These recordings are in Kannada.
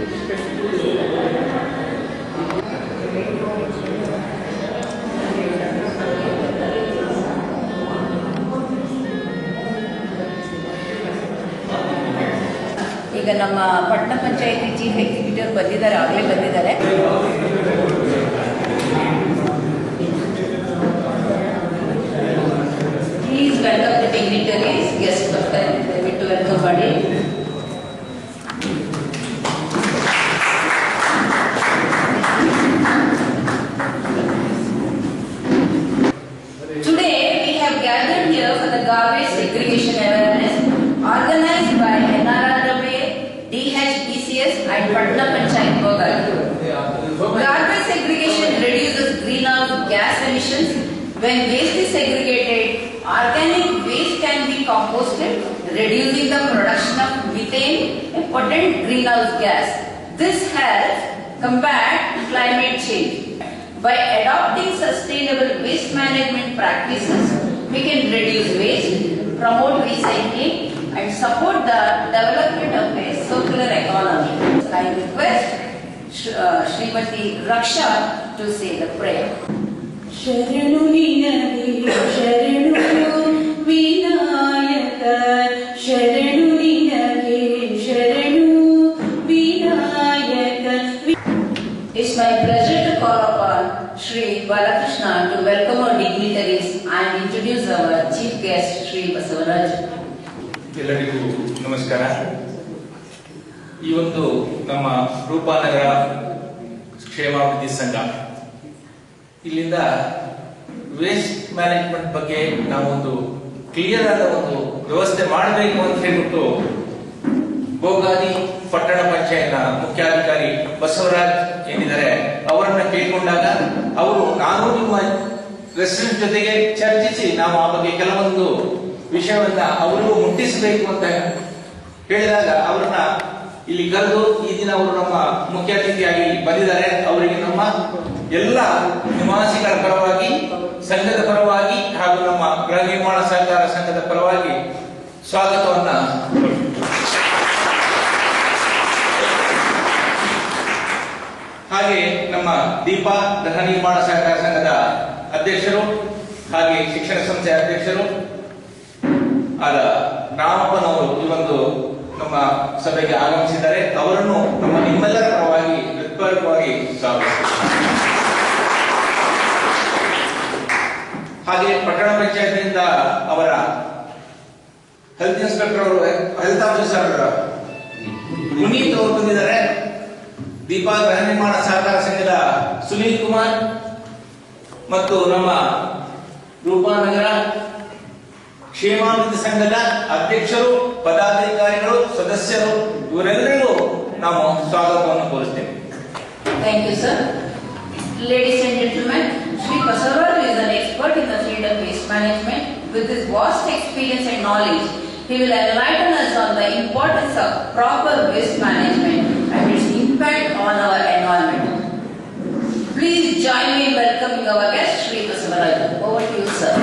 ಈಗ ನಮ್ಮ ಪಟ್ಟಣ ಪಂಚಾಯತಿ ಚೀಫ್ ಎಕ್ಸಿಕ್ಯೂಟಿವ್ ಬಂದಿದ್ದಾರೆ, ಆಗಲೇ ಬಂದಿದ್ದಾರೆ. Please welcome the dignitaries, guest ಬರ್ತಾರೆ, ದಯವಿಟ್ಟು ವೆಲ್ಕಮ್ ಮಾಡಿ. Today we have gathered here for the garbage segregation awareness organized by NRRWA, DHBCS and Patna Panchayat Bogal. Garbage segregation reduces greenhouse gas emissions. When waste is segregated, organic waste can be composted, reducing the production of methane, a potent greenhouse gas. This helps combat climate change. By adopting sustainable waste management practices, we can reduce waste, promote recycling, and support the development of a circular economy. I request Srimati Raksha to say the prayer. Sharanu ninage, Sharanu Vinayaka, Sharanu ninage, Sharanu Vinayaka. It's my pleasure to call upon Shri Balakrishna to welcome our dignitaries and introduce our chief guest, Shri Basavaraj. ಎಲ್ಲರಿಗೂ ನಮಸ್ಕಾರ. ಈ ಒಂದು ನಮ್ಮ ರೂಪಾನಗರ ಕ್ಷೇಮಾಭಿವೃದ್ಧಿ ಸಂಘ ಇಲ್ಲಿಂದ ವೇಸ್ಟ್ ಮ್ಯಾನೇಜ್ಮೆಂಟ್ ಬಗ್ಗೆ ನಾವೊಂದು ಕ್ಲಿಯರ್ ಆದ ಒಂದು ವ್ಯವಸ್ಥೆ ಮಾಡಬೇಕು ಅಂತ ಹೇಳ್ಬಿಟ್ಟು ಗೋಗಾದಿ ಪಟ್ಟಣ ಪಂಚಾಯತ್ನ ಮುಖ್ಯಾಧಿಕಾರಿ ಬಸವರಾಜ್ ಏನಿದ್ದಾರೆ ಅವರನ್ನ ಕೇಳಿಕೊಂಡಾಗ ಅವರು ನಾನು ನಿಮ್ಮ ರೆಸಿಡೆಂಟ್ ಜೊತೆಗೆ ಚರ್ಚಿಸಿ ನಾವು ಆ ಬಗ್ಗೆ ಕೆಲವೊಂದು ವಿಷಯವನ್ನ ಅವರಿಗೂ ಮುಟ್ಟಿಸಬೇಕು ಅಂತ ಹೇಳಿದಾಗ ಅವರನ್ನ ಇಲ್ಲಿ ಕರೆದು ಈ ದಿನ ಅವರು ನಮ್ಮ ಮುಖ್ಯ ಅತಿಥಿಯಾಗಿ ಬಂದಿದ್ದಾರೆ. ಅವರಿಗೆ ನಮ್ಮ ಎಲ್ಲ ನಿವಾಸಿಗಳ ಪರವಾಗಿ, ಸಂಘದ ಪರವಾಗಿ ಹಾಗೂ ನಮ್ಮ ಗೃಹ ನಿರ್ಮಾಣ ಸಹಕಾರ ಸಂಘದ ಪರವಾಗಿ ಸ್ವಾಗತವನ್ನ. ಹಾಗೆ ನಮ್ಮ ದೀಪಾ ಗೃಹ ನಿರ್ಮಾಣ ಸಹಕಾರ ಸಂಘದ ಅಧ್ಯಕ್ಷರು ಹಾಗೆ ಶಿಕ್ಷಣ ಸಂಸ್ಥೆಯ ಅಧ್ಯಕ್ಷರು ಆದ ರಾಮಪ್ಪನವರು ಈ ಒಂದು ನಮ್ಮ ಸಭೆಗೆ ಆಗಮಿಸಿದ್ದಾರೆ. ಅವರನ್ನು ನಮ್ಮ ನಿಮ್ಮೆಲ್ಲರ ಪರವಾಗಿ ಹೃತ್ಪೂರ್ವಕವಾಗಿ ಸ್ವಾಗತಿಸುತ್ತೇವೆ. ಹಾಗೆ ಪಟ್ಟಣ ಪಂಚಾಯತ್ನಿಂದ ಅವರ ಹೆಲ್ತ್ ಇನ್ಸ್ಪೆಕ್ಟರ್ ಅವರು, ಹೆಲ್ತ್ ಆಫೀಸರ್ ಪುನೀತ್ ಅವರು ಬಂದಿದ್ದಾರೆ. ದೀಪಾ ಗೃಹ ನಿರ್ಮಾಣ ಸಹಕಾರ ಸಂಘದ ಸುನೀಲ್ ಕುಮಾರ್ ಮತ್ತು ನಮ್ಮ ರೂಪಾನಗರ ಕ್ಷೇಮಾಭಿವೃದ್ಧಿ ಸಂಘದ ಅಧ್ಯಕ್ಷರು, ಪದಾಧಿಕಾರಿಗಳು, ಸದಸ್ಯರು ಇವರೆಲ್ಲರಿಗೂ ನಾವು ಸ್ವಾಗತವನ್ನು ಕೋರುತ್ತೇವೆ. Thank you, sir. Ladies and gentlemen, Shri Basavaraj is an expert in the field of waste management. With his vast experience and knowledge, he will enlighten us on the importance of proper waste management and its impact on our environment. Please join me in welcoming our guest, Shri Basavaraj. Over to you, sir.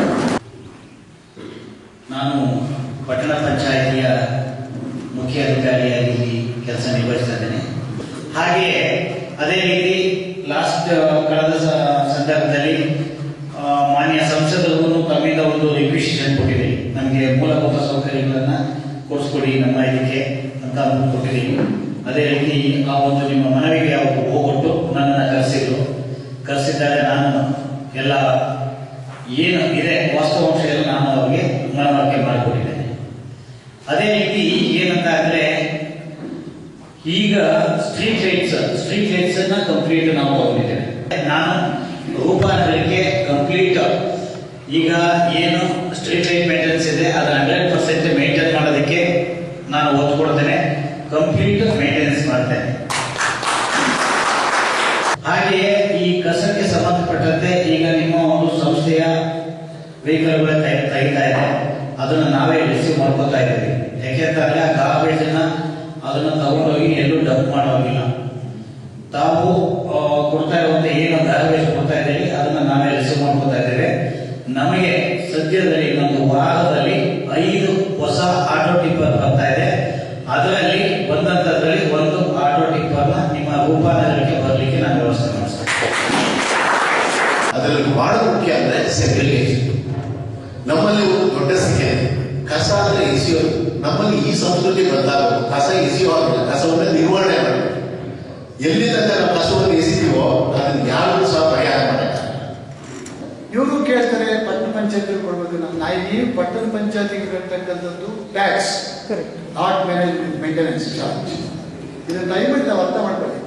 ನಾನು ಪಟ್ಟಣ ಪಂಚಾಯಿತಿಯ ಮುಖ್ಯ ಅಧಿಕಾರಿಯಾಗಿ ಕೆಲಸ ನಿರ್ವಹಿಸ್ತಾ ಇದ್ದೇನೆ. ಹಾಗೆಯೇ ಅದೇ ರೀತಿ ಕಳೆದ ಸಂದರ್ಭದಲ್ಲಿ ಮಾನ್ಯ ಸಂಸದರು ತಮ್ಮಿಂದ ಒಂದು ರಿಕ್ವೆಸ್ಟೇಷನ್ ಕೊಟ್ಟಿದ್ದೀವಿ, ನಮಗೆ ಮೂಲಭೂತ ಸೌಕರ್ಯಗಳನ್ನ ಕೊಡಿಸ್ಕೊಡಿ ನಮ್ಮ ಇದಕ್ಕೆ ಅಂತ ಕೊಟ್ಟಿದ್ದೀವಿ. ಅದೇ ರೀತಿ ಆ ಒಂದು ನಿಮ್ಮ ಮನವಿಗೆ ಅವರು ಹೋಗೊಟ್ಟು ನನ್ನನ್ನು ಕರೆಸಿದ್ದಾಗ ನಾನು ಎಲ್ಲ ಏನು ಇದೆ ವಾಸ್ತವಾಂಶ ಎಲ್ಲ ನಾನು ಅವರಿಗೆ ಮನವರಿಕೆ ಮಾಡಿಕೊಟ್ಟಿದ್ದೇನೆ. ಅದೇ ರೀತಿ ಏನಂತ ಅಂದ್ರೆ ಈಗ ಸ್ಟ್ರೀಟ್ ಲೈಟ್ಸ್ ಅನ್ನ ಕಂಪ್ಲೀಟ್ ನಾವು ತಗೊಂಡಿದ್ದೇವೆ. ನಾನು ರೂಪಾನಗರಕ್ಕೆ ಕಂಪ್ಲೀಟ್ ಈಗ ಏನು ಸ್ಟ್ರೀಟ್ ಲೈಟ್ ಮೇಂಟೆನೆನ್ಸ್ ಇದೆ ಅದನ್ನ 100% ಮೇಂಟೈನ್ ಮಾಡೋದಕ್ಕೆ ನಾನು ಒತ್ತು ಕೊಡ್ತೇನೆ, ಕಂಪ್ಲೀಟ್ ಮೇಂಟೆನೆನ್ಸ್ ಮಾಡ್ತೇನೆ. ಹಾಗೆಯೇ ಈ ಕಸಕ್ಕೆ ಸಂಬಂಧಪಟ್ಟಂತೆ ಈಗ ನಿಮ್ಮ ಒಂದು ಸಂಸ್ಥೆಯ ವೆಹಿಕಲ್ಗಳ ತೆಗಿತಾ ಇದೆ, ಅದನ್ನ ನಾವೇ ರಿಸೀವ್ ಮಾಡ್ಕೊತಾ ಇದ್ದೀವಿ. ಯಾಕೆಂತಂದ್ರೆ ಗಾರ್ಬೇಜ್ ಅದನ್ನ ತಗೊಂಡೋಗಿ ಎಲ್ಲೂ ಡಂಪ್ ಮಾಡೋಗಿಲ್ಲ. ತಾವು ಕೊಡ್ತಾ ಇರುವಂತ ಏನು ಗಾರ್ಬೇಜ್ ಕೊಡ್ತಾ ಇದ್ದೀವಿ ಅದನ್ನ ನಾವೇ ರಿಸೀವ್ ಮಾಡ್ಕೊತಾ ಇದ್ದೇವೆ. ನಮಗೆ ಸದ್ಯದಲ್ಲಿ ಇನ್ನೊಂದು ವಾರದಲ್ಲಿ 5 ಹೊಸ ಆಟೋ ಟಿಪ್ಪರ್ ಬರ್ತಾ ಇದೆ. ಅದರಲ್ಲಿ ಬಂದಂತದ್ರಲ್ಲಿ ಒಂದು ಆಟೋ ಟಿಪ್ಪರ್ನ ನಮ್ಮಲ್ಲಿ ಈ ಸಂಸ್ಕೃತಿ ಬದಲಾಗಬೇಕು. ಕಸ ಎಸೆಯುವಾಗಿಲ್ಲ, ಕಸವನ್ನು ನಿರ್ವಹಣೆ ಮಾಡಬೇಕು. ಎಲ್ಲಿ ತನಕ ನಾವು ಕಸವನ್ನು ಎಸಿತೀವೋ ಅದನ್ನು ಯಾರು ಸಹ ಪರಿಹಾರ ಮಾಡಲ್ಲ. ಇವರು ಕೇಳ್ತಾರೆ ಪಟ್ಟಣ ಪಂಚಾಯತ್ ಕೊಡ್ಬೇಕು. ನೀವು ಪಟ್ಟಣ ಪಂಚಾಯತಿಗೆ ಕಟ್ಟತಕ್ಕಂಥದ್ದು ಟ್ಯಾಕ್ಸ್, ನಾಟ್ ಮೇಂಟೆನೆನ್ಸ್ ಚಾರ್ಜ್. ಇದನ್ನ ದಯವಿಟ್ಟು ನಾವು ಅರ್ಥ ಮಾಡ್ಕೊಳ್ಳಿ.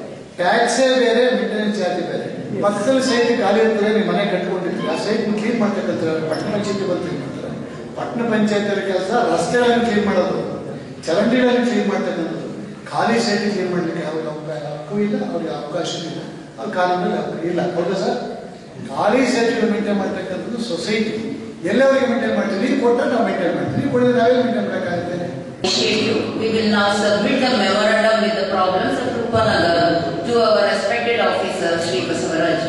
ಟ್ಯಾಕ್ಸೇ ಬೇರೆ, ಮೇಂಟೆನೆನ್ಸ್ ಚಾರ್ಜ್ ಬೇರೆ. ಪಕ್ಕದಲ್ಲಿ ಸೈಟ್ ಖಾಲಿ ಇರ್ತಾರೆ, ನೀವು ಮನೆ ಕಟ್ಕೊಂಡಿರ್ತೀರಿ, ಆ ಸೈಟ್ ಕ್ಲೀನ್ ಮಾಡ್ತಕ್ಕಂಥ ಪಟ್ಟಣ ಪಂಚಾಯತಿ ಬಂದು ಕ್ಲೀನ್ ಮಾಡ್ತಾರೆ. ಪಟ್ಟಣ ಪಂಚಾಯತ್ ಕೆಲಸ ರಸ್ತೆಗಳನ್ನು ಕ್ಲೀನ್ ಮಾಡೋದು, ಚರಂಡಿಗಳನ್ನು ಕ್ಲೀನ್ ಮಾಡ್ತಕ್ಕಂಥದ್ದು. ಖಾಲಿ ಸೈಟ್ ಕ್ಲೀನ್ ಮಾಡಲಿಕ್ಕೆ ಅವ್ರಿಗೆ ಹಕ್ಕು ಇಲ್ಲ, ಅವ್ರಿಗೆ ಅವಕಾಶ ಇಲ್ಲ, ಅವ್ರ ಕಾನೂನಲ್ಲಿ ಹಕ್ಕು ಇಲ್ಲ. ಹೌದಾ ಸರ್? ಖಾಲಿ ಸೈಟ್ಗಳು ಮೇಂಟೈನ್ ಮಾಡ್ತಕ್ಕಂಥದ್ದು ಸೊಸೈಟಿ. ಎಲ್ಲವರಿಗೆ ಮೇಂಟೈನ್ ಮಾಡ್ತೀವಿ, ನೀವು ಕೊಟ್ಟರೆ ನಾವು ಮೇಂಟೈನ್ ಮಾಡ್ತೀವಿ, ನೀವು ಕೊಡಿದ್ರೆ ನಾವೇ ಮೇಂಟೈನ್ ಮಾಡೋಕ್ಕಾಗುತ್ತೆ. We will now submit the memorandum with the problems of Rupanagar to our respected officer Shri Basavaraj.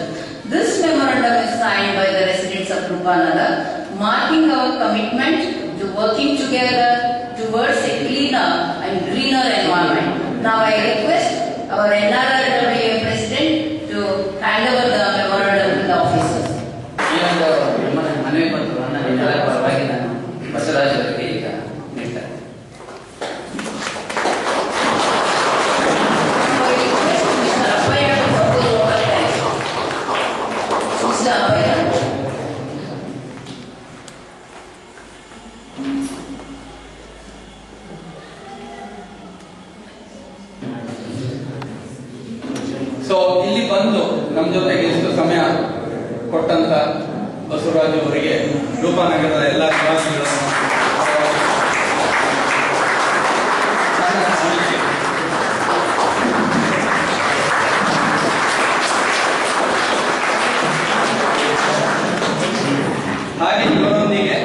This memorandum is signed by the residents of Rupanagar, marking our commitment to working together towards a cleaner and greener environment. Now I request our NRLWA president to hand over the memorandum to the officers. ಮನವಿ ಬಂತು, ನನ್ನ ಪರವಾಗಿ ನಾನು ಬಸವರಾಜ್ ಅವರಿಗೆ ಈಗ ನೀಡ್ತಾರೆ. ಸೊ ಇಲ್ಲಿ ಬಂದು ನಮ್ಮ ಜೊತೆಗೆ ಇಷ್ಟು ಸಮಯ ಕೊಟ್ಟಂತ ಬಸವರಾಜ್ ಅವರಿಗೆ ರೂಪನಗರದ ಎಲ್ಲ ನಿವಾಸಿಗಳನ್ನು ಹಾಗೆ ಇವರೊಂದಿಗೆ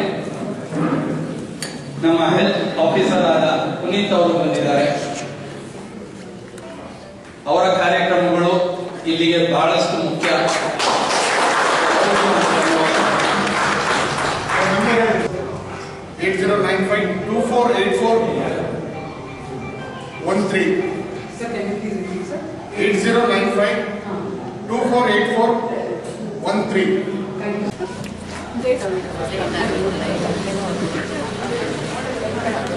ನಮ್ಮ ಹೆಲ್ತ್ ಆಫೀಸರ್ ಆದ ಪುನೀತ್ ಅವರು ಬಂದಿದ್ದಾರೆ. ಅವರ ಕಾರ್ಯಕ್ರಮಗಳು ಇಲ್ಲಿಗೆ ಬಹಳಷ್ಟು ಮುಖ್ಯ. 8095248413 8095248413.